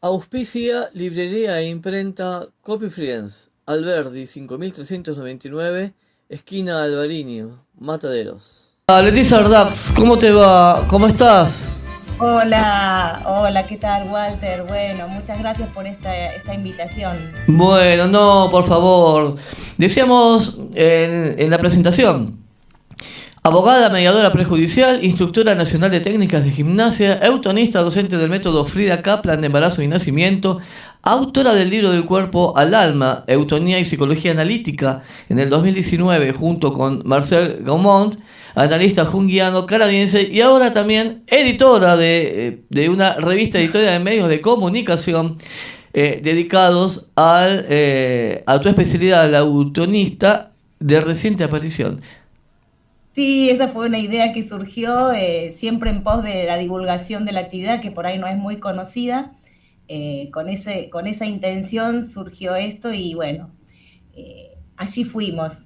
Auspicia librería e imprenta Copy Friends, Alberdi 5399, esquina Alvarinho, Mataderos. Leticia Ardax, ¿cómo te va? ¿Cómo estás? Hola, hola, ¿qué tal, Walter? Bueno, muchas gracias por esta invitación. Bueno, no, por favor. Decíamos en la presentación. Abogada, mediadora prejudicial, instructora nacional de técnicas de gimnasia, eutonista, docente del método Frida Kaplan de embarazo y nacimiento, autora del libro Del cuerpo al alma, eutonía y psicología analítica, en el 2019 junto con Marcel Gaumont, analista junguiano canadiense y ahora también editora de una revista editorial de medios de comunicación dedicados a tu especialidad, la eutonista de reciente aparición. Sí, esa fue una idea que surgió siempre en pos de la divulgación de la actividad, que por ahí no es muy conocida. Con esa intención surgió esto y bueno, allí fuimos.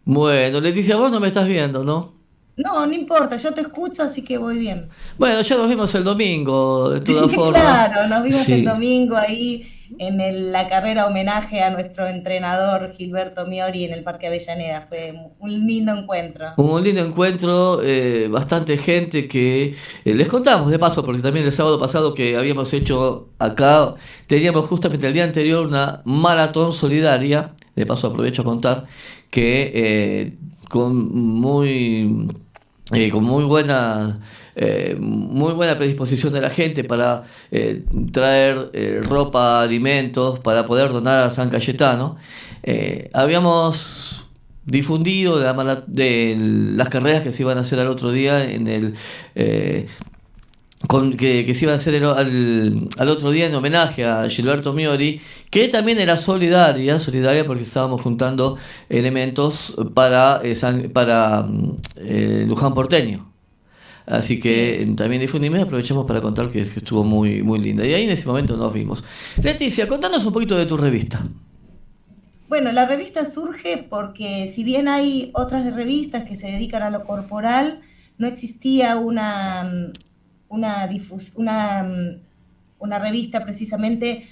Bueno, Leticia, vos no me estás viendo, ¿no? No, no importa, yo te escucho, así que voy bien. Bueno, ya nos vimos el domingo, de todas formas. Claro, nos vimos el Sí, domingo ahí en la carrera homenaje a nuestro entrenador Gilberto Miori en el Parque Avellaneda. Fue un lindo encuentro. un lindo encuentro, bastante gente que les contamos de paso, porque también el sábado pasado que habíamos hecho acá, teníamos justamente el día anterior una maratón solidaria, de paso aprovecho a contar, que con con muy buena predisposición de la gente para traer ropa, alimentos, para poder donar a San Cayetano. Habíamos difundido de las carreras que se iban a hacer al otro día en el que se iban a hacer al otro día en homenaje a Gilberto Miori, que también era solidaria porque estábamos juntando elementos para Luján Porteño. Así que Sí. también difundimos y aprovechamos para contar que estuvo muy, muy linda. Y ahí en ese momento nos vimos. Leticia, contanos un poquito de tu revista. Bueno, la revista surge porque si bien hay otras revistas que se dedican a lo corporal, no existía una revista precisamente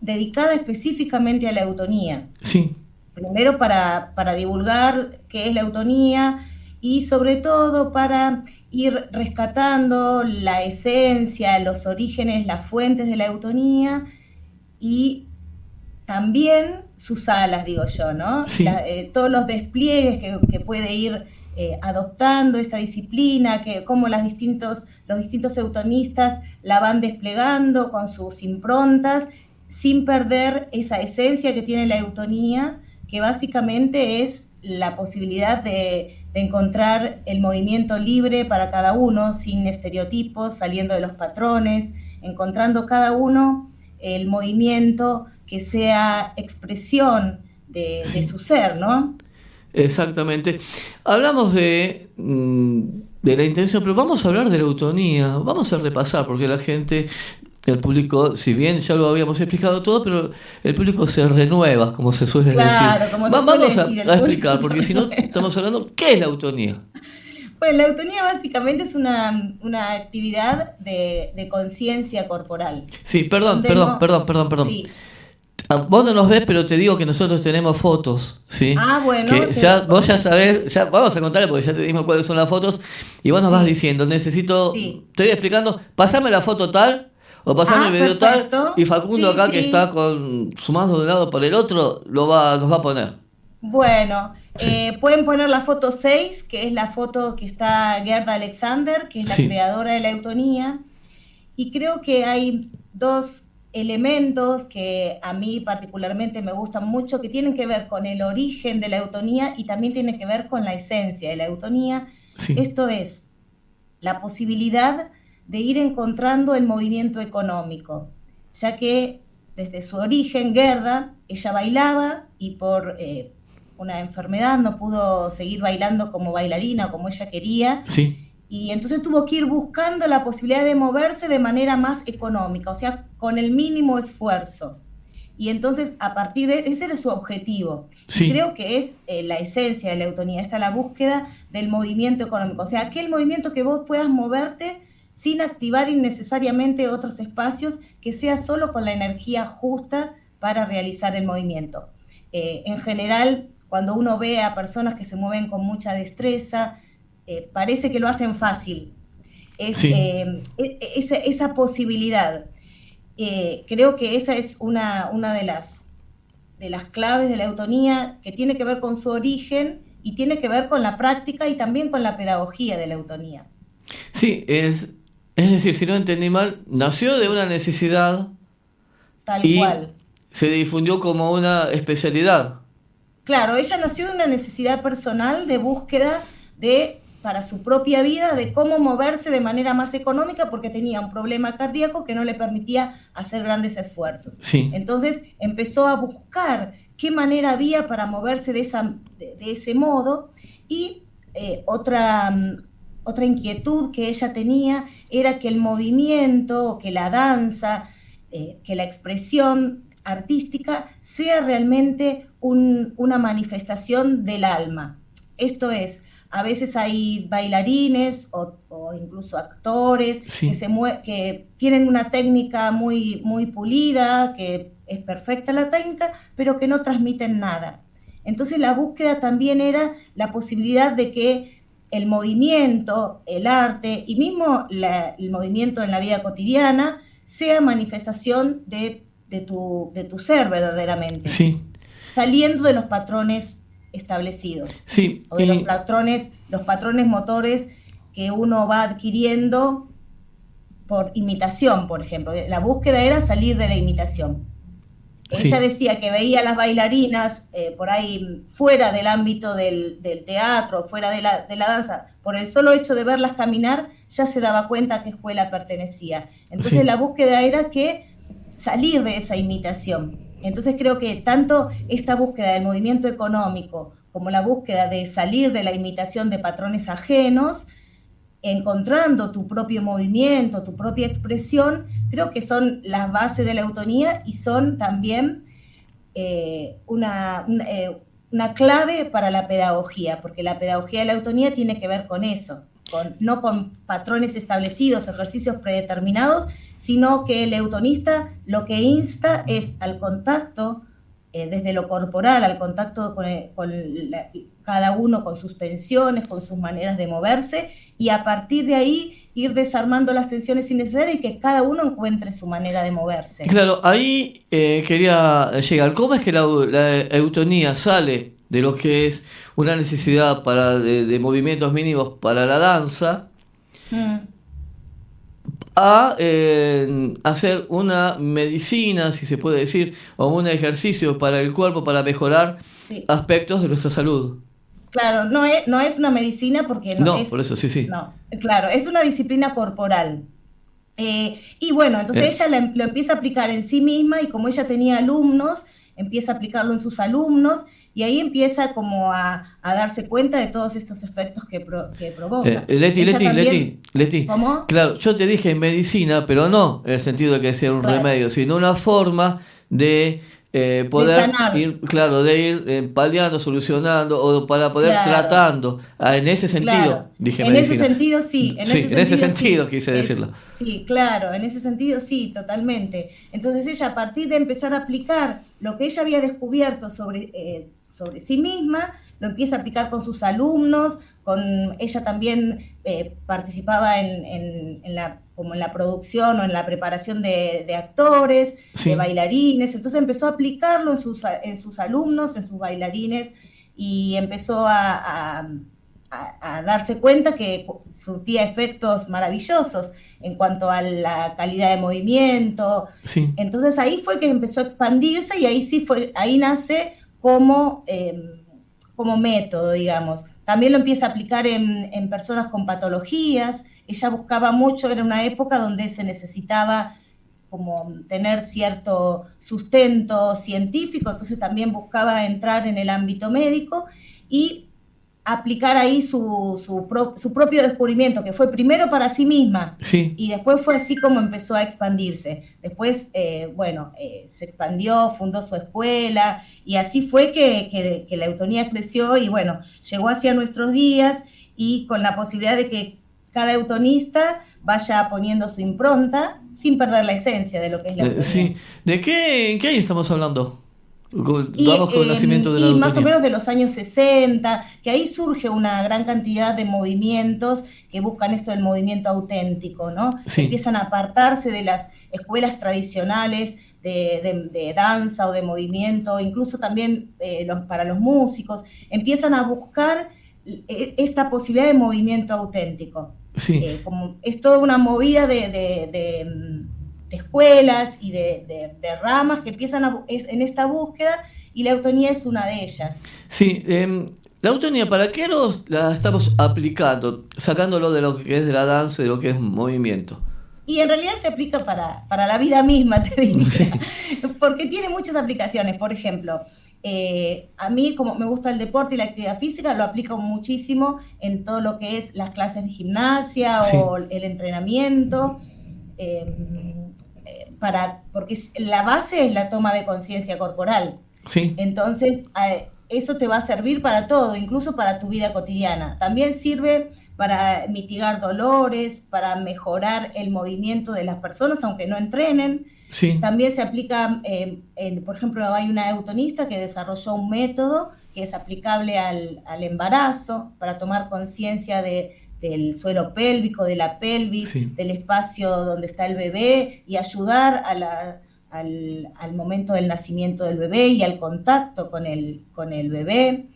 dedicada específicamente a la eutonía. Sí, Primero para divulgar qué es la eutonía y sobre todo para ir rescatando la esencia, los orígenes, las fuentes de la eutonía y también sus alas, digo yo, ¿no? sí. Todos los despliegues que puede ir adoptando esta disciplina, cómo los distintos eutonistas la van desplegando con sus improntas, sin perder esa esencia que tiene la eutonía, que básicamente es la posibilidad de encontrar el movimiento libre para cada uno, sin estereotipos, saliendo de los patrones, encontrando cada uno el movimiento que sea expresión de Sí. su ser, ¿no? Exactamente. Hablamos de la intención, pero vamos a hablar de la eutonía. Vamos a repasar, porque la gente, el público, si bien ya lo habíamos explicado todo, pero el público se renueva, como se suele decir. Claro, como se suele Vamos decir, el a público explicar, se porque si no, renueva. estamos hablando, ¿qué es la eutonía? Bueno, la eutonía básicamente es una actividad de conciencia corporal, Sí, donde no... perdón. Sí. Vos no nos ves, pero te digo que nosotros tenemos fotos, ¿sí? Ah, bueno, Que ya vos ya sabés, ya vamos a contarle porque ya te dimos cuáles son las fotos y vos nos vas sí, diciendo, sí. estoy explicando, pasame la foto tal o pasame el Ah, video tal y perfecto. Facundo Sí, acá que está sí. con su mano de un lado por el otro, nos va a poner. Bueno, Sí, pueden poner la foto 6, que es la foto que está Gerda Alexander, que es la sí, creadora de la eutonía. Y creo que hay dos elementos que a mí particularmente me gustan mucho, que tienen que ver con el origen de la eutonía y también tienen que ver con la esencia de la eutonía. sí, Esto es la posibilidad de ir encontrando el movimiento económico, ya que desde su origen, Gerda, ella bailaba y por una enfermedad no pudo seguir bailando como bailarina, como ella quería, sí, y entonces tuvo que ir buscando la posibilidad de moverse de manera más económica, o sea, con el mínimo esfuerzo. Y entonces, a partir de ese era su objetivo. Y sí, creo que es la esencia de la eutonía, está la búsqueda del movimiento económico. O sea, aquel movimiento que vos puedas moverte sin activar innecesariamente otros espacios, que sea solo con la energía justa para realizar el movimiento. En general, cuando uno ve a personas que se mueven con mucha destreza, parece que lo hacen fácil. Esa posibilidad. Creo que esa es una de las claves de la eutonía, que tiene que ver con su origen y tiene que ver con la práctica y también con la pedagogía de la eutonía. Sí, es decir, si no entendí mal, nació de una necesidad Tal y cual. se difundió como una especialidad. Claro, ella nació de una necesidad personal de búsqueda para su propia vida, de cómo moverse de manera más económica, porque tenía un problema cardíaco que no le permitía hacer grandes esfuerzos. Sí. Entonces empezó a buscar qué manera había para moverse de ese modo, y otra inquietud que ella tenía era que el movimiento, que la danza, que la expresión artística sea realmente una manifestación del alma. Esto es, a veces hay bailarines o incluso actores que tienen una técnica muy, muy pulida, que es perfecta la técnica, pero que no transmiten nada. Entonces la búsqueda también era la posibilidad de que el movimiento, el arte y mismo el movimiento en la vida cotidiana sea manifestación de tu ser verdaderamente, saliendo de los patrones establecidos, o de los patrones motores que uno va adquiriendo por imitación, por ejemplo. La búsqueda era salir de la imitación. Ella decía que veía a las bailarinas por ahí fuera del ámbito del teatro, fuera de la danza, por el solo hecho de verlas caminar ya se daba cuenta a qué escuela pertenecía. Entonces la búsqueda era que salir de esa imitación. Entonces creo que tanto esta búsqueda del movimiento económico como la búsqueda de salir de la imitación de patrones ajenos, encontrando tu propio movimiento, tu propia expresión, creo que son las bases de la eutonía y son también una clave para la pedagogía, porque la pedagogía de la eutonía tiene que ver con eso, no con patrones establecidos, ejercicios predeterminados, sino que el eutonista lo que insta es al contacto, desde lo corporal, al contacto con cada uno con sus tensiones, con sus maneras de moverse, y a partir de ahí ir desarmando las tensiones innecesarias y que cada uno encuentre su manera de moverse. Claro, ahí quería llegar. ¿Cómo es que la eutonía sale de lo que es una necesidad de movimientos mínimos para la danza a hacer una medicina, si se puede decir, o un ejercicio para el cuerpo para mejorar aspectos de nuestra salud? Claro, no es una medicina porque por eso, No, claro, es una disciplina corporal. Y bueno, entonces ella lo empieza a aplicar en sí misma, y como ella tenía alumnos, empieza a aplicarlo en sus alumnos, y ahí empieza como a darse cuenta de todos estos efectos que provoca. Leti. ¿Cómo? Claro, yo te dije medicina, pero no en el sentido de que sea un remedio, sino una forma de poder ir, de ir paliando, solucionando, o para poder tratando. En ese sentido, dije en medicina. En ese sentido, sí. En ese sentido quise decirlo. Sí, claro, en ese sentido, sí, totalmente. Entonces ella, a partir de empezar a aplicar lo que ella había descubierto sobre sí misma, lo empieza a aplicar con sus alumnos. Ella también participaba en la producción o en la preparación de actores, de bailarines. Entonces empezó a aplicarlo en sus alumnos, en sus bailarines, y empezó a darse cuenta que surtía efectos maravillosos en cuanto a la calidad de movimiento. Entonces ahí fue que empezó a expandirse, y ahí nace como método, digamos. También lo empieza a aplicar en personas con patologías. Ella buscaba mucho, era una época donde se necesitaba como tener cierto sustento científico, entonces también buscaba entrar en el ámbito médico y aplicar ahí su propio descubrimiento, que fue primero para sí misma, y después fue así como empezó a expandirse. Después, se expandió, fundó su escuela, y así fue que la eutonía creció y llegó hacia nuestros días, y con la posibilidad de que cada eutonista vaya poniendo su impronta sin perder la esencia de lo que es la eutonía. Sí. ¿En qué año estamos hablando? Y, Vamos con el nacimiento de la y más o eutonía. menos de los años 60, que ahí surge una gran cantidad de movimientos que buscan esto del movimiento auténtico, ¿no? Sí. Empiezan a apartarse de las escuelas tradicionales de danza o de movimiento, incluso también para los músicos, empiezan a buscar esta posibilidad de movimiento auténtico. Sí. Como es toda una movida de escuelas y de ramas que empiezan en esta búsqueda, y la eutonía es una de ellas. Sí, la eutonía, ¿para qué la estamos aplicando? Sacándolo de lo que es de la danza, de lo que es movimiento. Y en realidad se aplica para la vida misma, te diría, sí. Porque tiene muchas aplicaciones. Por ejemplo, a mí, como me gusta el deporte y la actividad física, lo aplico muchísimo en todo lo que es las clases de gimnasia, sí, o el entrenamiento, porque la base es la toma de conciencia corporal. Sí. Entonces, eso te va a servir para todo, incluso para tu vida cotidiana. También sirve para mitigar dolores, para mejorar el movimiento de las personas, aunque no entrenen. Sí. También se aplica, por ejemplo, hay una eutonista que desarrolló un método que es aplicable al embarazo, para tomar conciencia del suelo pélvico, de la pelvis, sí, del espacio donde está el bebé, y ayudar al momento del nacimiento del bebé y al contacto con el bebé,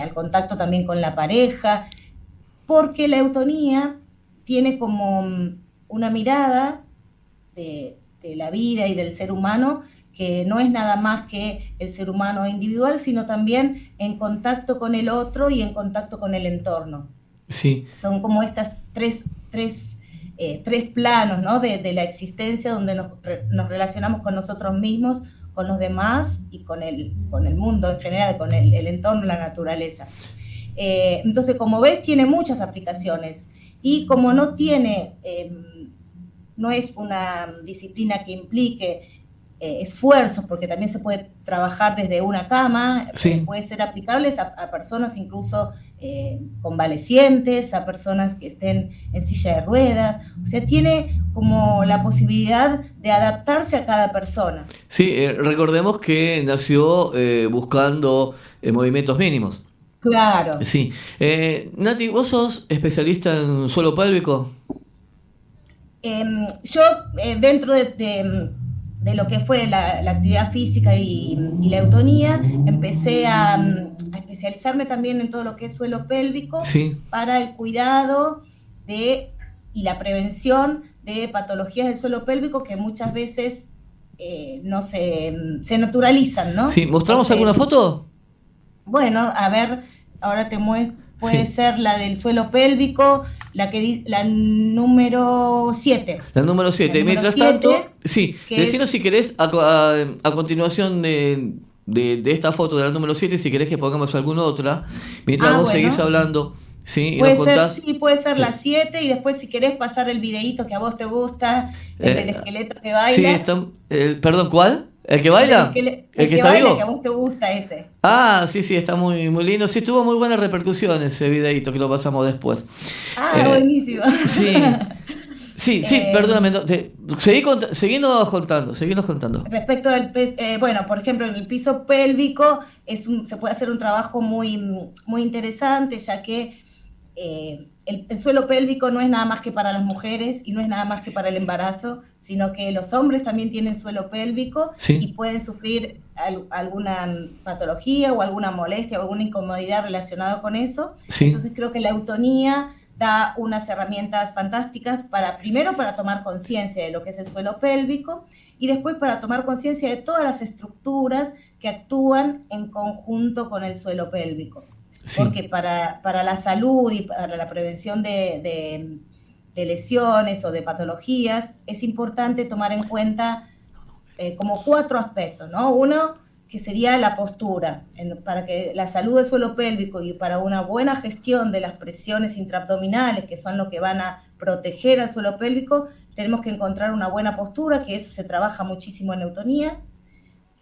al contacto también con la pareja, porque la eutonía tiene como una mirada de la vida y del ser humano que no es nada más que el ser humano individual, sino también en contacto con el otro y en contacto con el entorno. Sí. Son como estas tres planos, ¿no? de la existencia, donde nos relacionamos con nosotros mismos, con los demás y con el mundo en general, con el entorno, la naturaleza. Entonces, como ves, tiene muchas aplicaciones, y como no es una disciplina que implique esfuerzos, porque también se puede trabajar desde una cama, sí, puede ser aplicable a personas incluso convalecientes, a personas que estén en silla de ruedas. O sea, tiene como la posibilidad de adaptarse a cada persona. Sí, recordemos que nació buscando movimientos mínimos. Claro. Sí. Nati, ¿vos sos especialista en suelo pélvico? Yo, dentro de lo que fue la actividad física y la eutonía, empecé a especializarme también en todo lo que es suelo pélvico, sí, para el cuidado y la prevención de patologías del suelo pélvico que muchas veces no se naturalizan, ¿no? Sí, ¿mostramos alguna foto? Bueno, a ver, ahora te muestro, puede sí ser la del suelo pélvico, la número 7. La número 7. Mientras tanto, sí, decinos si querés a continuación de esta foto de la número 7, si querés que pongamos alguna otra, mientras vos seguís hablando. Sí, y puede nos contás. Sí, puede ser la 7, y después si querés pasar el videíto que a vos te gusta, el del esqueleto que baila. Sí, perdón, ¿cuál? ¿El que baila? El que está baila, vivo. Que a vos te gusta ese. Ah, sí, está muy, muy lindo. Sí, tuvo muy buena repercusión ese videíto que lo pasamos después. Buenísimo. Sí, perdóname. Seguinos contando. Respecto al bueno, por ejemplo, en el piso pélvico se puede hacer un trabajo muy, muy interesante, ya que el suelo pélvico no es nada más que para las mujeres y no es nada más que para el embarazo, sino que los hombres también tienen suelo pélvico, sí, y pueden sufrir alguna patología o alguna molestia o alguna incomodidad relacionada con eso. Sí. Entonces creo que la eutonía da unas herramientas fantásticas primero para tomar conciencia de lo que es el suelo pélvico, y después para tomar conciencia de todas las estructuras que actúan en conjunto con el suelo pélvico. Sí. Porque para la salud y para la prevención de lesiones o de patologías es importante tomar en cuenta como 4 aspectos, ¿no? Uno, que sería la postura, para que la salud del suelo pélvico y para una buena gestión de las presiones intraabdominales, que son lo que van a proteger al suelo pélvico, tenemos que encontrar una buena postura, que eso se trabaja muchísimo en eutonía.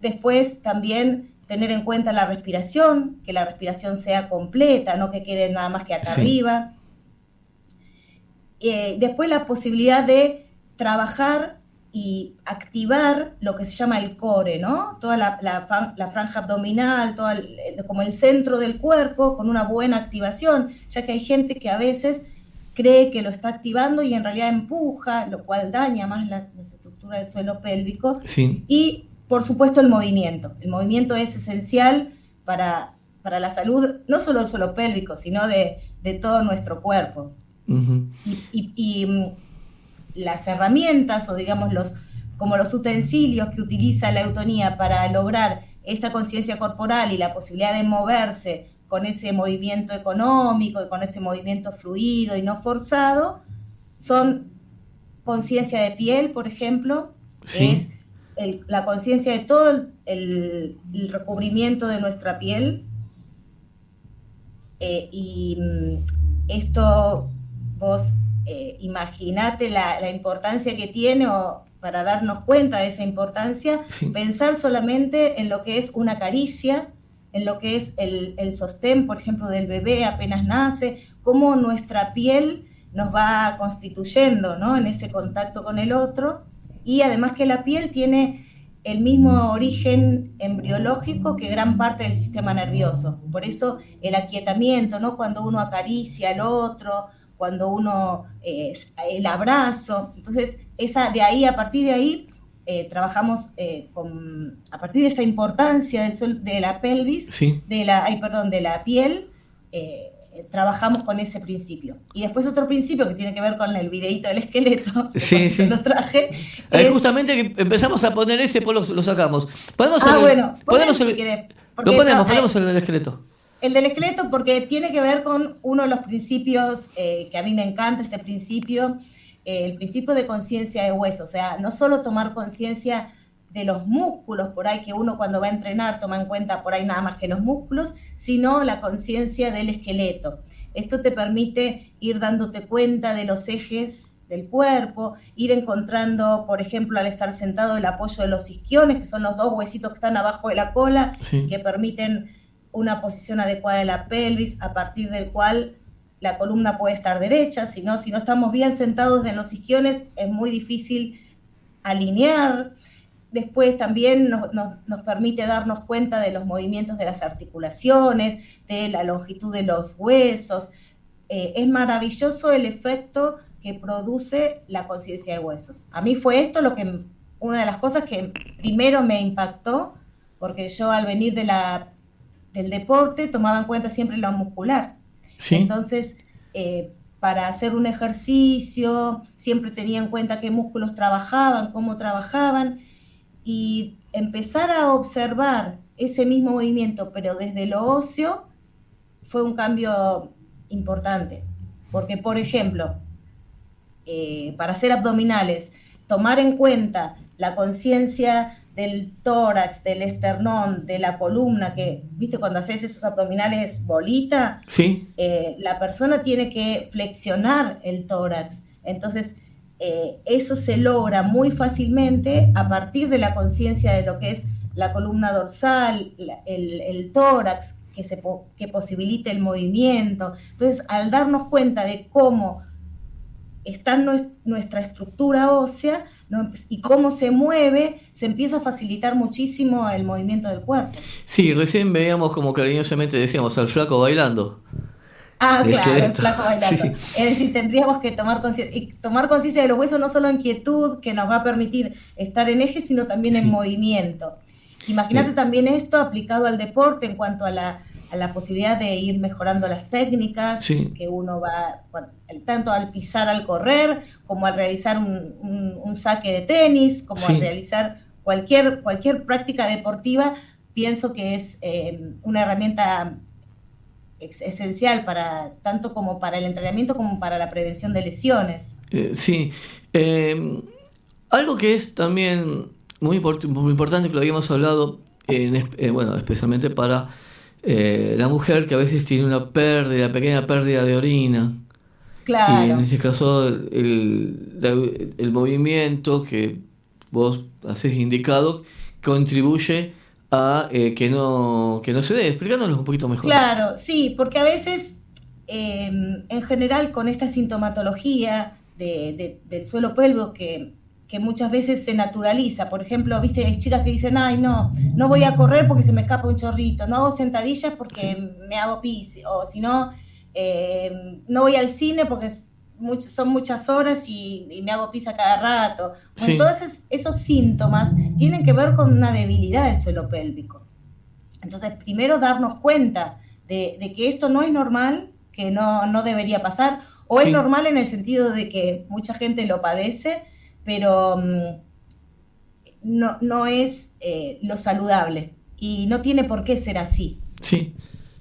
Después también tener en cuenta la respiración, que la respiración sea completa, no que quede nada más que acá, sí, arriba. Después la posibilidad de trabajar y activar lo que se llama el core, ¿no? Toda la franja abdominal, como el centro del cuerpo, con una buena activación, ya que hay gente que a veces cree que lo está activando y en realidad empuja, lo cual daña más la estructura del suelo pélvico. Sí. Y, por supuesto, el movimiento. El movimiento es esencial para la salud, no solo del suelo pélvico, sino de todo nuestro cuerpo. Uh-huh. Y las herramientas, o digamos como los utensilios que utiliza la eutonía para lograr esta conciencia corporal y la posibilidad de moverse con ese movimiento económico y con ese movimiento fluido y no forzado, son conciencia de piel, por ejemplo, sí. es la conciencia de todo el recubrimiento de nuestra piel, y esto vos imaginate la importancia que tiene, o para darnos cuenta de esa importancia, sí. Pensar solamente en lo que es una caricia, en lo que es el sostén, por ejemplo, del bebé apenas nace, cómo nuestra piel nos va constituyendo, ¿no? En ese contacto con el otro, y además que la piel tiene el mismo origen embriológico que gran parte del sistema nervioso. Por eso el aquietamiento, ¿no? Cuando uno acaricia al otro, cuando uno, el abrazo. Entonces, a partir de ahí, trabajamos a partir de esta importancia de la pelvis, sí. de la piel, trabajamos con ese principio. Y después otro principio que tiene que ver con el videíto del esqueleto, que sí, sí. Lo traje. Justamente que empezamos a poner ese, pues lo sacamos. Ponemos el del esqueleto. El del esqueleto, porque tiene que ver con uno de los principios que a mí me encanta, este principio, el principio de conciencia de hueso. O sea, no solo tomar conciencia de los músculos, por ahí que uno cuando va a entrenar toma en cuenta por ahí nada más que los músculos, sino la conciencia del esqueleto. Esto te permite ir dándote cuenta de los ejes del cuerpo, ir encontrando, por ejemplo, al estar sentado, el apoyo de los isquiones, que son los dos huesitos que están abajo de la cola, sí. que permiten una posición adecuada de la pelvis, a partir del cual la columna puede estar derecha. Si no estamos bien sentados en los isquiones, es muy difícil alinear. Después también nos permite darnos cuenta de los movimientos de las articulaciones, de la longitud de los huesos. Es maravilloso el efecto que produce la conciencia de huesos. A mí fue esto una de las cosas que primero me impactó, porque yo al venir del deporte tomaba en cuenta siempre lo muscular. ¿Sí? Entonces, para hacer un ejercicio siempre tenía en cuenta qué músculos trabajaban, cómo trabajaban, y empezar a observar ese mismo movimiento, pero desde lo óseo, fue un cambio importante. Porque, por ejemplo, para hacer abdominales, tomar en cuenta la conciencia del tórax, del esternón, de la columna, que, ¿viste cuando haces esos abdominales bolita? Sí. La persona tiene que flexionar el tórax. Entonces, eso se logra muy fácilmente a partir de la conciencia de lo que es la columna dorsal, el tórax, que posibilite el movimiento. Entonces, al darnos cuenta de cómo está nuestra estructura ósea, ¿no? Y cómo se mueve, se empieza a facilitar muchísimo el movimiento del cuerpo. Sí, recién veíamos, como cariñosamente decíamos, al flaco bailando. Ah, claro, el flaco bailando. Sí. Es decir, tendríamos que tomar conciencia de los huesos, no solo en quietud, que nos va a permitir estar en eje, sino también en movimiento. Imagínate también esto aplicado al deporte en cuanto a la posibilidad de ir mejorando las técnicas, que uno va, tanto al pisar, al correr, como al realizar un saque de tenis, como al realizar cualquier práctica deportiva. Pienso que es una herramienta esencial tanto como para el entrenamiento como para la prevención de lesiones. Sí. Algo que es también muy importante, que lo habíamos hablado, especialmente para la mujer que a veces tiene una pequeña pérdida de orina. Claro. Y en ese caso el movimiento que vos haces indicado contribuye a que no se dé. Explicándonos un poquito mejor. Claro, sí, porque a veces en general con esta sintomatología del suelo pélvico que muchas veces se naturaliza. Por ejemplo, viste, hay chicas que dicen, ay, no voy a correr porque se me escapa un chorrito, no hago sentadillas porque me hago pis, o si no, no voy al cine porque son muchas horas y me hago pis a cada rato. Bueno, Sí. todos esos síntomas tienen que ver con una debilidad del suelo pélvico. Entonces, primero darnos cuenta de que esto no es normal, que no debería pasar, o Sí. es normal en el sentido de que mucha gente lo padece, pero no es lo saludable y no tiene por qué ser así. Sí.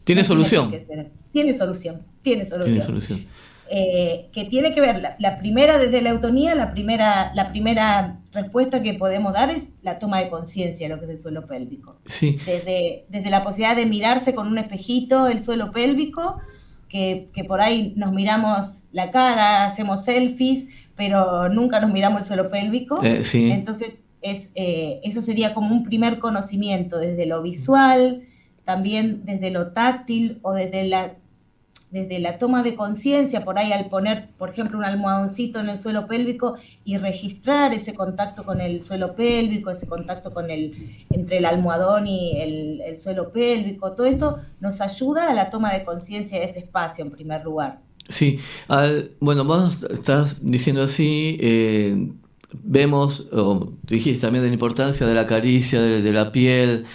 Tiene No solución. tiene por qué ser así. Tiene solución. Tiene solución. Que tiene que ver, la primera desde la eutonía, la primera respuesta que podemos dar es la toma de conciencia de lo que es el suelo pélvico. Sí. Desde la posibilidad de mirarse con un espejito el suelo pélvico, que por ahí nos miramos la cara, hacemos selfies, pero nunca nos miramos el suelo pélvico. Sí. Entonces, eso sería como un primer conocimiento, desde lo visual, también desde lo táctil o desde la toma de conciencia, por ahí al poner, por ejemplo, un almohadoncito en el suelo pélvico y registrar ese contacto con el suelo pélvico, ese contacto entre el almohadón y el suelo pélvico, todo esto nos ayuda a la toma de conciencia de ese espacio en primer lugar. Sí, bueno, vos estás diciendo así, vemos, o tú dijiste también de la importancia de la caricia, de la piel,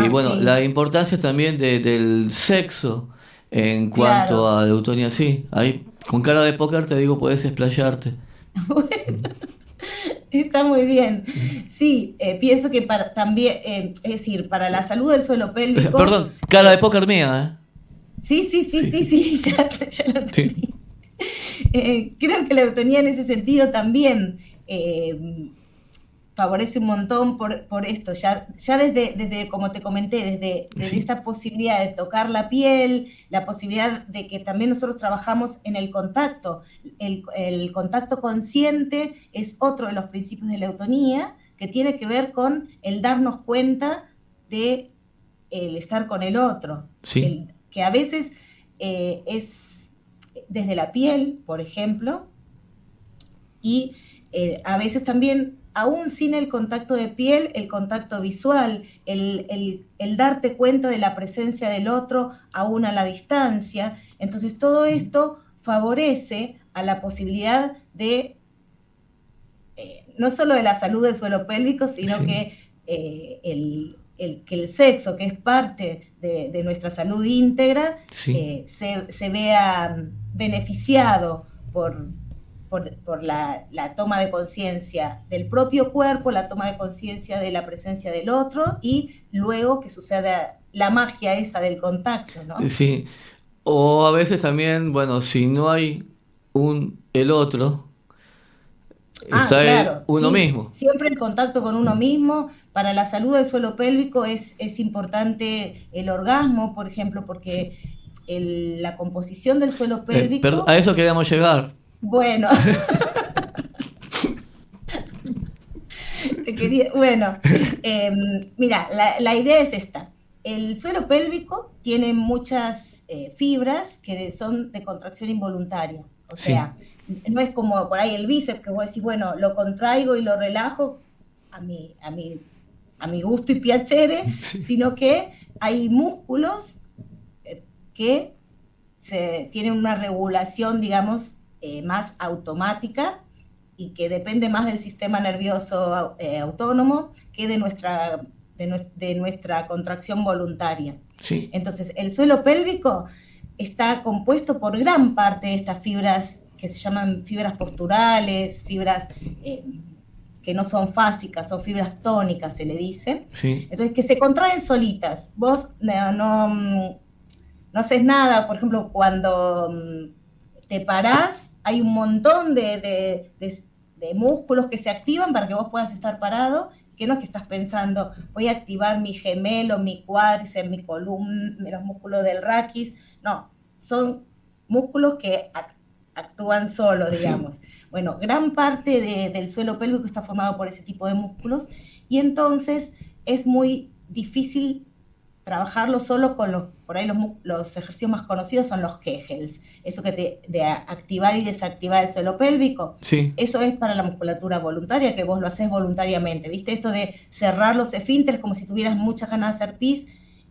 y bueno, Sí. la importancia también del sexo en cuanto Claro. a eutonía, sí, ahí con cara de póker te digo, puedes explayarte. Está muy bien. Sí, pienso que también, es decir, para la salud del suelo pélvico... Perdón, cara de póker mía, Sí, ya lo entendí. Sí. Creo que la eutonía en ese sentido también favorece un montón por esto, ya desde, como te comenté, desde Sí. esta posibilidad de tocar la piel, la posibilidad de que también nosotros trabajamos en el contacto. El contacto consciente es otro de los principios de la eutonía, que tiene que ver con el darnos cuenta de el estar con el otro. Sí. Que a veces es desde la piel, por ejemplo, y a veces también, aún sin el contacto de piel, el contacto visual, el darte cuenta de la presencia del otro aún a la distancia. Entonces todo esto favorece a la posibilidad de, no solo de la salud del suelo pélvico, sino Sí. que que el sexo, que es parte de nuestra salud íntegra, Sí. se vea beneficiado por la toma de conciencia del propio cuerpo, la toma de conciencia de la presencia del otro y luego que suceda la magia esa del contacto, ¿no? Sí. O a veces también, bueno, si no hay el otro, está Claro, uno sí. mismo. Siempre el contacto con uno mismo. Para la salud del suelo pélvico es importante el orgasmo, por ejemplo, porque la composición del suelo pélvico... A eso queríamos llegar. Bueno, bueno, mira, la idea es esta. El suelo pélvico tiene muchas fibras que son de contracción involuntaria. O sea, no es como por ahí el bíceps que vos decís, bueno, lo contraigo y lo relajo a mi gusto y piacere, sino que hay músculos que tienen una regulación, digamos, más automática y que depende más del sistema nervioso autónomo que de nuestra contracción voluntaria. Sí. Entonces, el suelo pélvico está compuesto por gran parte de estas fibras que se llaman fibras posturales, fibras que no son fásicas, son fibras tónicas, se le dice. Sí. Entonces, que se contraen solitas. Vos no haces nada, por ejemplo, cuando te parás, hay un montón de músculos que se activan para que vos puedas estar parado, que no es que estás pensando, voy a activar mi gemelo, mi cuádriceps, mi columna, los músculos del raquis. No, son músculos que actúan solos, digamos. Sí. Bueno, gran parte del suelo pélvico está formado por ese tipo de músculos y entonces es muy difícil trabajarlo solo con por ahí los ejercicios más conocidos son los Kegels, eso de activar y desactivar el suelo pélvico. Sí. Eso es para la musculatura voluntaria, que vos lo haces voluntariamente, ¿viste? Esto de cerrar los esfínteres como si tuvieras muchas ganas de hacer pis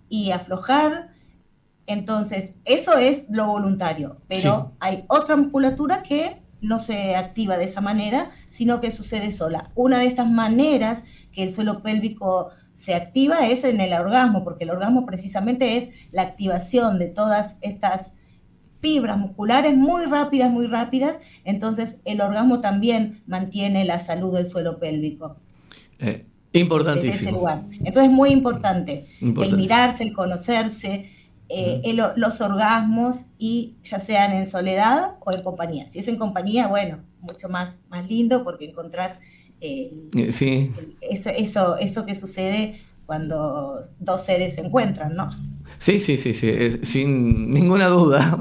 y aflojar. Entonces, eso es lo voluntario, pero hay otra musculatura que no se activa de esa manera, sino que sucede sola. Una de estas maneras que el suelo pélvico se activa es en el orgasmo, porque el orgasmo precisamente es la activación de todas estas fibras musculares muy rápidas, entonces el orgasmo también mantiene la salud del suelo pélvico. Importantísimo. Desde ese lugar. Entonces es muy importante el mirarse, el conocerse, los orgasmos, y ya sean en soledad o en compañía. Si es en compañía, bueno, mucho más lindo, porque encontrás eso que sucede cuando dos seres se encuentran, ¿no? Sí, sin ninguna duda.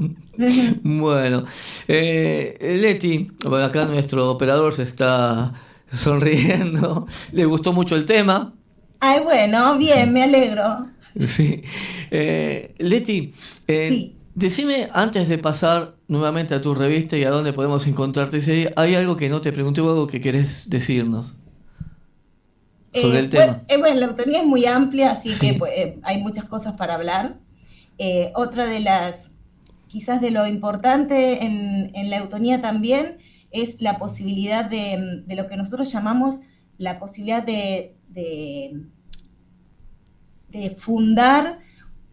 Bueno, Leti, bueno, acá nuestro operador se está sonriendo, le gustó mucho el tema. Ay, bueno, bien, me alegro. Sí. Leti, sí. Decime, antes de pasar nuevamente a tu revista y a dónde podemos encontrarte, si hay algo que no te pregunté o algo que querés decirnos sobre el tema. Bueno, la autonomía es muy amplia, así que pues, hay muchas cosas para hablar. Otra de las, quizás de lo importante en la eutonía también, es la posibilidad de lo que nosotros llamamos la posibilidad de fundar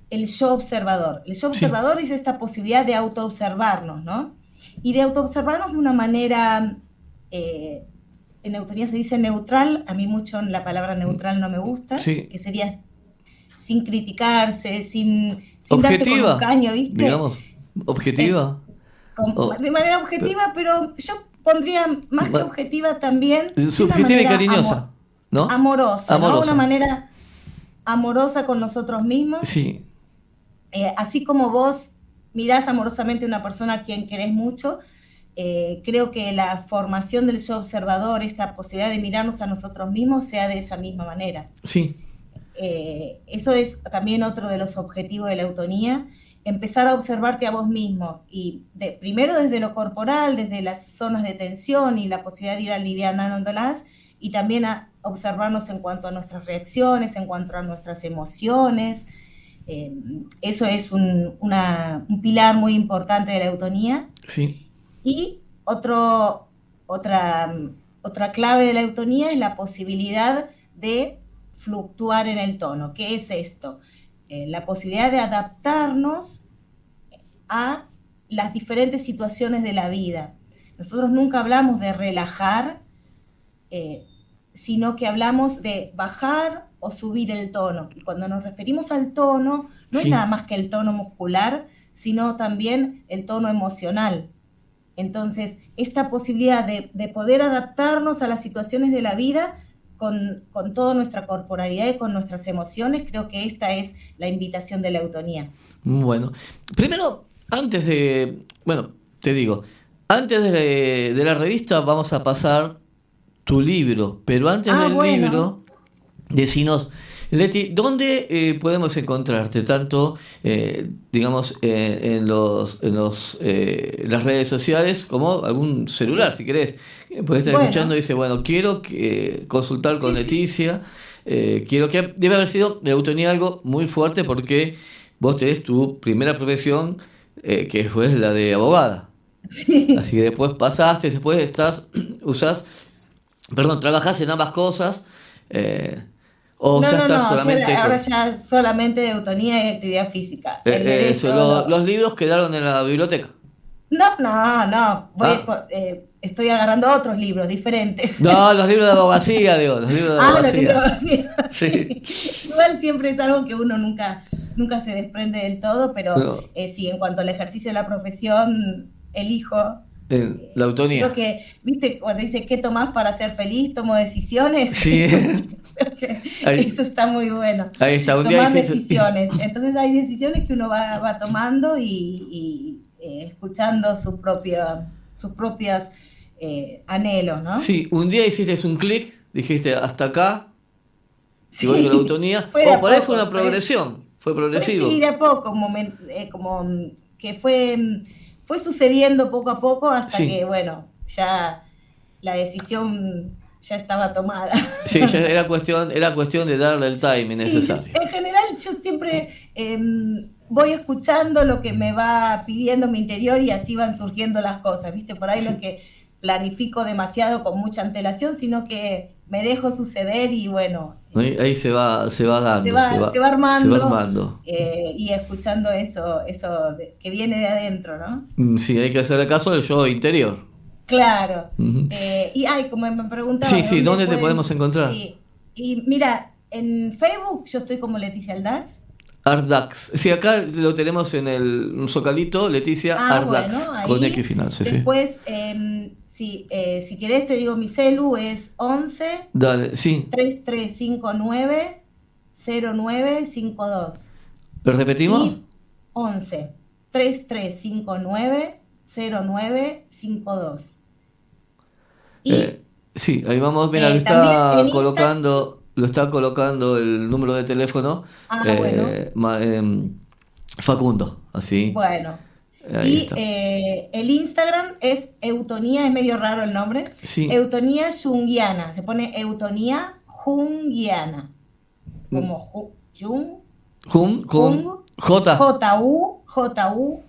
el yo observador. El yo observador es esta posibilidad de autoobservarnos, ¿no? Y de autoobservarnos de una manera, en eutonía se dice neutral, a mí mucho la palabra neutral no me gusta, que sería sin criticarse, sin darse con un caño, ¿viste? Digamos, objetiva. De manera objetiva, pero yo pondría más que objetiva también. Subjetiva y cariñosa, ¿no? Amorosa, ¿no? Una manera amorosa con nosotros mismos. Sí. Así como vos mirás amorosamente a una persona a quien querés mucho, creo que la formación del yo observador, esta posibilidad de mirarnos a nosotros mismos, sea de esa misma manera. Sí. Eso es también otro de los objetivos de la eutonía, empezar a observarte a vos mismo, y primero desde lo corporal, desde las zonas de tensión y la posibilidad de ir alivianándolas, y también a observarnos en cuanto a nuestras reacciones, en cuanto a nuestras emociones. Eso es un pilar muy importante de la eutonía. Sí. Y otra clave de la eutonía es la posibilidad de fluctuar en el tono. ¿Qué es esto? La posibilidad de adaptarnos a las diferentes situaciones de la vida. Nosotros nunca hablamos de relajar, sino que hablamos de bajar o subir el tono. Y cuando nos referimos al tono, no es nada más que el tono muscular, sino también el tono emocional. Entonces, esta posibilidad de poder adaptarnos a las situaciones de la vida con toda nuestra corporalidad y con nuestras emociones, creo que esta es la invitación de la eutonía. Bueno, primero, antes de la revista vamos a pasar tu libro, pero antes del libro, decinos, Leti, ¿dónde podemos encontrarte? Tanto, digamos, en las redes sociales como algún celular, si querés. Podés estar escuchando y dice, bueno, quiero consultar con Leticia. Quiero que debe haber sido de eutonía algo muy fuerte, porque vos tenés tu primera profesión, que fue la de abogada. Sí. Así que después pasaste, después trabajás en ambas cosas. Ahora ya solamente de eutonía y actividad física. Los libros quedaron en la biblioteca. No. Estoy agarrando otros libros diferentes. No, los libros de abogacía, digo, los libros de abogacía. Los libros de abogacía. Sí. Igual siempre es algo que uno nunca se desprende del todo, pero sí, en cuanto al ejercicio de la profesión, elijo. La eutonía. Creo que, ¿viste? Cuando dice, ¿qué tomás para ser feliz? ¿Tomo decisiones? Sí. Eso está muy bueno. Ahí está, tomar decisiones. Entonces hay decisiones que uno va tomando y escuchando sus propias anhelos, ¿no? Sí, un día hiciste un clic, dijiste hasta acá, y voy con la eutonía. Por ahí fue una progresión. fue progresivo. Sí, de a poco, como que fue sucediendo poco a poco hasta Sí. que, bueno, ya la decisión ya estaba tomada. Sí, ya era cuestión de darle el timing Sí, necesario. en general yo siempre voy escuchando lo que me va pidiendo mi interior y así van surgiendo las cosas, ¿viste? Por ahí no es Sí. que planifico demasiado con mucha antelación, sino que me dejo suceder y bueno, Ahí se va dando, se va se va armando armando. y escuchando eso que viene de adentro, ¿no? Sí, hay que hacer caso del yo interior. Claro. Ujú. Como me Sí, preguntabas, sí, ¿dónde ¿dónde te pueden? podemos encontrar? Sí. Y mira, en Facebook yo estoy como Leticia Aldax. Ardax. Sí, acá lo tenemos en un zocalito, Leticia Ah, bueno, Ardax, con X ahí. final, sí, sí. Después, si querés te digo mi celu es 11 Dale, sí. 3359 0952 ¿Lo repetimos? y 11 3359 0952. Y Sí, ahí vamos, mira, también en Instagram. lo está colocando el número de teléfono Ah, bueno, Facundo, así, bueno. ahí Y está. el Instagram es Eutonía, es medio raro el nombre. Sí, Eutonía Jungiana. Se pone Eutonía Jungiana. Como Jung, con Jung, J. Jungiana.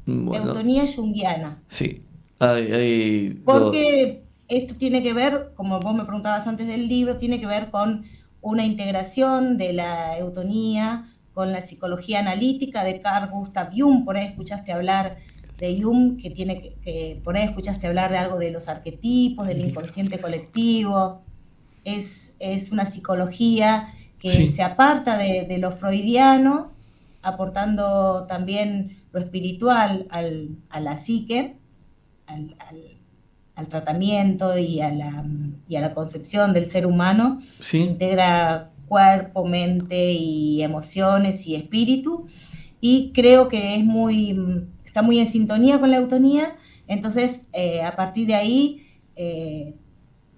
Bueno, Eutonía Jungiana. sí, ahí Porque esto tiene que ver, como vos me preguntabas antes del libro, tiene que ver con una integración de la eutonía con la psicología analítica de Carl Gustav Jung. Por ahí escuchaste hablar de Jung, que por ahí escuchaste hablar de algo de los arquetipos, del inconsciente colectivo. Es una psicología que sí, se aparta de lo freudiano, aportando también lo espiritual a la psique, al, al, al tratamiento y a la concepción del ser humano. sí. Integra cuerpo, mente y emociones y espíritu, y creo que está muy en sintonía con la eutonía. Entonces, a partir de ahí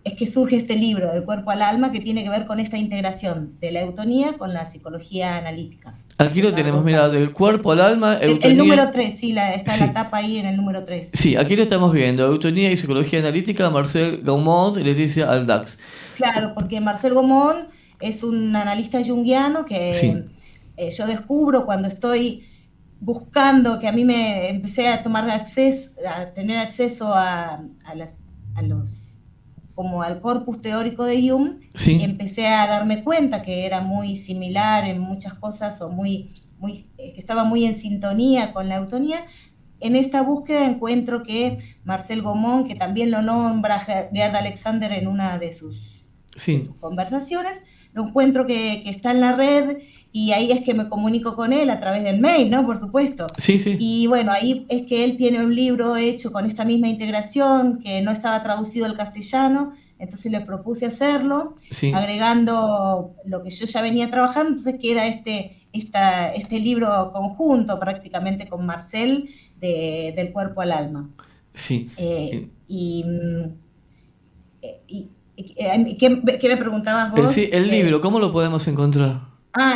es que surge este libro, Del cuerpo al alma, que tiene que ver con esta integración de la eutonía con la psicología analítica Aquí de lo Carl tenemos, Gustav mira, Jung. del cuerpo al alma, El número eutonía. 3, sí, está la Sí, tapa ahí en el número 3. sí, aquí lo estamos viendo, eutonía y psicología analítica, Marcel Gaumont y Leticia Aldax. Claro, porque Marcel Gaumont es un analista junguiano que Sí, yo descubro cuando estoy buscando, que a mí me empecé a a tener acceso a los, como al corpus teórico de Jung, sí, empecé a darme cuenta que era muy similar en muchas cosas o que estaba muy en sintonía con la eutonía. En esta búsqueda encuentro que Marcel Gaumont, que también lo nombra Gerd Alexander en una de sí, sus conversaciones, lo encuentro que está en la red, y ahí es que me comunico con él a través del mail, ¿no? Por supuesto. sí, sí, Y bueno, ahí es que él tiene un libro hecho con esta misma integración que no estaba traducido al castellano, entonces le propuse hacerlo, sí. agregando lo que yo ya venía trabajando, entonces que era este libro conjunto prácticamente con Marcel Del cuerpo al alma. Sí. Eh, Eh, y, ¿Qué me preguntabas vos? Sí, el libro, ¿cómo lo podemos encontrar?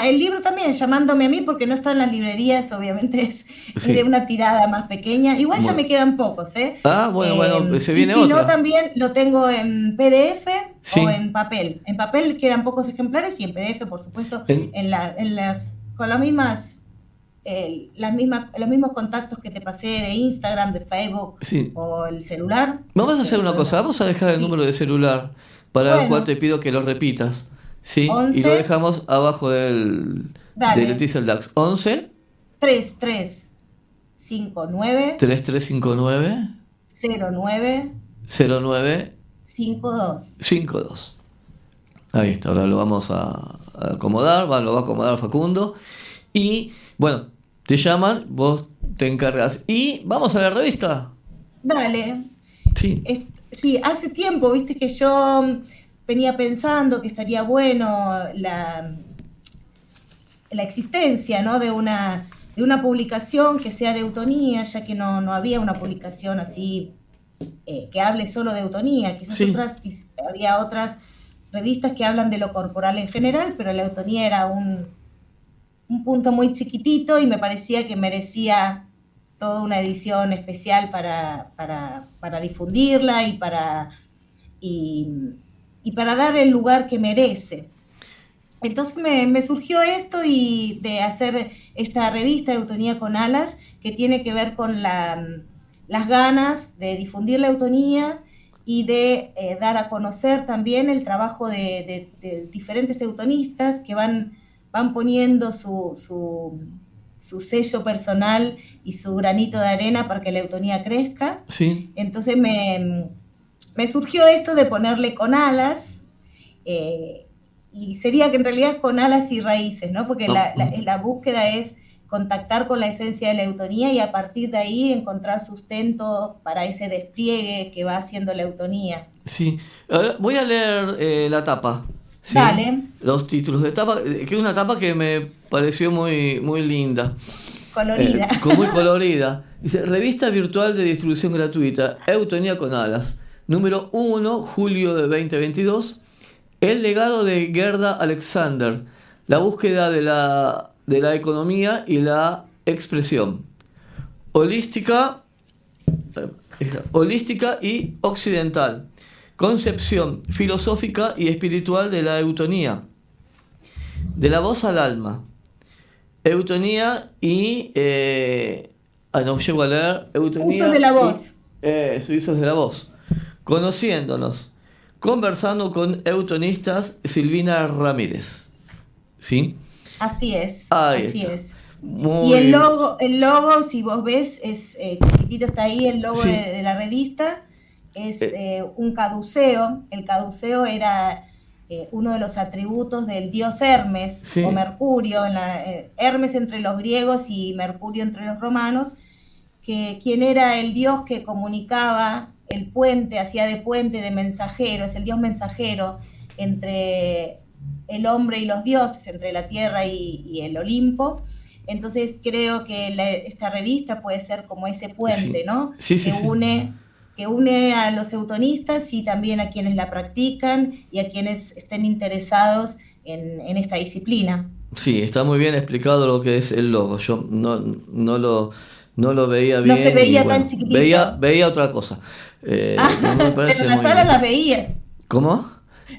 El libro también, llamándome a mí, porque no está en las librerías, obviamente es de Sí. una tirada más pequeña. Igual ya Bueno. me quedan pocos, ¿eh? Bueno, bueno, se Y viene si no, otra. también lo tengo en PDF o Sí. en papel. En papel quedan pocos ejemplares y en PDF, por supuesto, En- con los mismos contactos que te pasé de Instagram, de Facebook sí. o el celular. Vamos a hacer una cosa, Podemos. vamos a dejar el número Sí, de celular para el cual bueno, te pido que lo repitas. ¿Sí? Y lo 11, dejamos abajo de dale, Leticia Dax. 11 3359 3359 09 09 52. 52. Ahí está, ahora lo vamos a acomodar, lo va a acomodar Facundo. Y bueno, te llaman, vos te encargas. Y vamos a la revista. Dale. Sí, Sí, hace tiempo, viste, que yo venía pensando que estaría bueno la existencia, ¿no? de una publicación que sea de eutonía, ya que no había una publicación así que hable solo de eutonía. Quizás Sí. había otras revistas que hablan de lo corporal en general, pero la eutonía era un punto muy chiquitito y me parecía que merecía toda una edición especial para difundirla y para dar el lugar que merece. Entonces me surgió esto y de hacer esta revista Eutonía con Alas, que tiene que ver con las ganas de difundir la eutonía y de dar a conocer también el trabajo de diferentes eutonistas que van poniendo su sello personal y su granito de arena para que la eutonía crezca. Sí. Entonces me surgió esto de ponerle con alas, y sería que en realidad con alas y raíces, ¿no? Porque la búsqueda es contactar con la esencia de la eutonía y a partir de ahí encontrar sustento para ese despliegue que va haciendo la eutonía. Sí. Ahora voy a leer la tapa. ¿Sí? Dale. Los títulos de tapa, que es una tapa que me pareció muy, muy linda. Colorida. Muy colorida. Dice, revista virtual de distribución gratuita, Eutonía con Alas, número 1, julio de 2022. El legado de Gerda Alexander, la búsqueda de la economía y la expresión. Holística y occidental. Concepción filosófica y espiritual de la eutonía. De la voz al alma. Eutonía y... no llego a leer. Eutonía Usos de la voz. Usos de la voz. Conociéndonos. Conversando con eutonistas, Silvina Ramírez. ¿Sí? Así es. Ahí así está. es. Muy Y el logo, si vos ves, es chiquitito, está ahí el logo Sí. de la revista, es un caduceo. El caduceo era uno de los atributos del dios Hermes, Sí. o Mercurio, Hermes entre los griegos y Mercurio entre los romanos, quien era el dios que comunicaba el puente, hacía de puente, de mensajero, es el dios mensajero entre el hombre y los dioses, entre la tierra y el Olimpo. Entonces creo que esta revista puede ser como ese puente, Sí. ¿no? Sí, Que une a los eutonistas y también a quienes la practican y a quienes estén interesados en esta disciplina. Sí, está muy bien explicado lo que es el logo. Yo no lo veía bien. No se veía y, tan chiquitito. Veía otra cosa. No me parece pero las muy alas bien. las veías. ¿Cómo?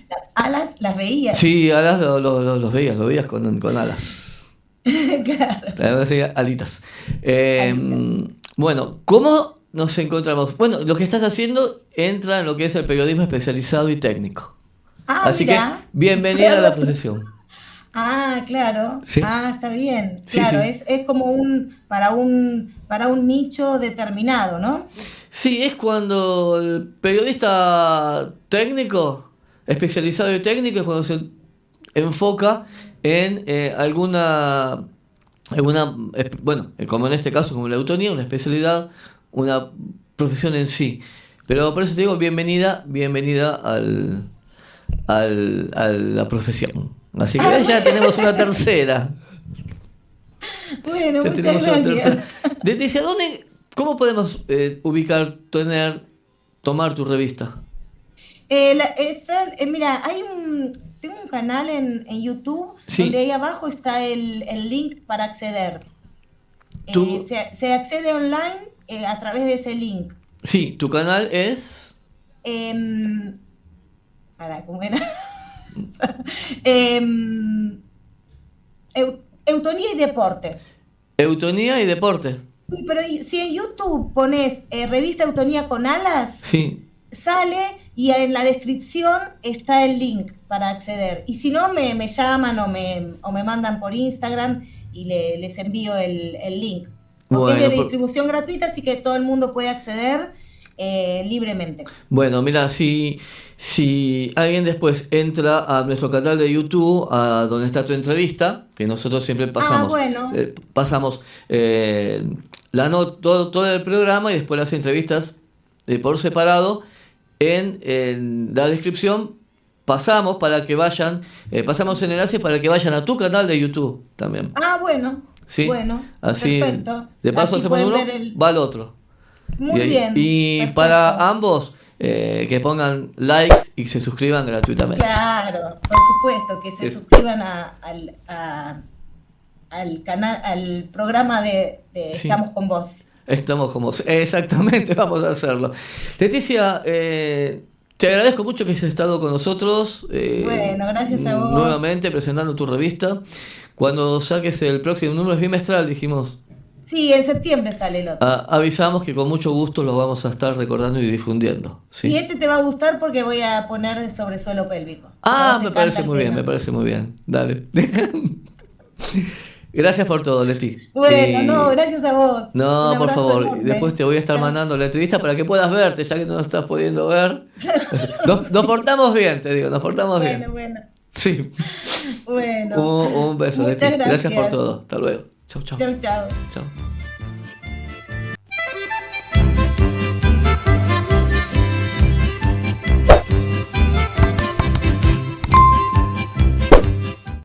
Las alas las veías. Sí, alas los veías con alas. Claro. Claro, decía alitas. Alitas. Bueno, ¿cómo nos encontramos? Bueno, lo que estás haciendo entra en lo que es el periodismo especializado y técnico. Así Mira. que, bienvenida a la profesión. Claro. Sí. Está bien. Sí, Claro, sí. es como para un nicho determinado, ¿no? Sí, es cuando el periodista técnico, especializado y técnico, es cuando se enfoca en bueno, como en este caso, como la eutonía, una especialidad, una profesión en sí. Pero por eso te digo, bienvenida a la profesión. Así que ya tenemos una tercera. Bueno, Ya muchas tenemos una gracias. tercera. ¿Desde dónde, cómo podemos ubicar, tomar tu revista? Mira, tengo un canal en YouTube, Sí. donde ahí abajo está el link para acceder. Tú- Se accede online a través de ese link. Sí, tu canal es... ¿Cómo era? Eutonía y deporte. Eutonía y deporte. Sí, pero si en YouTube pones revista Eutonía con Alas, Sí. sale y en la descripción está el link para acceder. Y si no, me llaman o me mandan por Instagram y les envío el link. Porque Bueno, es de distribución gratuita, así que todo el mundo puede acceder libremente. Bueno, mira, si alguien después entra a nuestro canal de YouTube, a donde está tu entrevista, que nosotros siempre pasamos, bueno. pasamos todo el programa y después las entrevistas por separado, en la descripción pasamos para que vayan, pasamos el enlace para que vayan a tu canal de YouTube también. Bueno. ¿Sí? Bueno, Así, perfecto. de paso Así hacemos pueden uno, ver va al otro. Muy bien. Y Perfecto. para ambos, que pongan likes y se suscriban gratuitamente. Claro, por supuesto, que se suscriban al canal, al programa de Sí. Estamos con Vos. Estamos como... Exactamente, vamos a hacerlo. Leticia, te agradezco mucho que hayas estado con nosotros. Bueno, gracias a vos. Nuevamente presentando tu revista. Cuando saques el próximo número, es bimestral, dijimos. Sí, en septiembre sale el otro. Avisamos que con mucho gusto lo vamos a estar recordando y difundiendo. ¿Sí? Y ese te va a gustar porque voy a poner sobre suelo pélvico. Me parece muy bien, me parece muy bien. Dale. Gracias por todo, Leti. Bueno, no, gracias a vos. No, Un por abrazo favor. enorme. Después te voy a estar mandando la entrevista para que puedas verte, ya que no nos estás pudiendo ver. Nos portamos bien, te digo, nos portamos bien. Bueno. Sí. Bueno. Un beso, Muchas Leti. Gracias por gracias. todo. Hasta luego. Chau, chau. Chau, chau. Chau.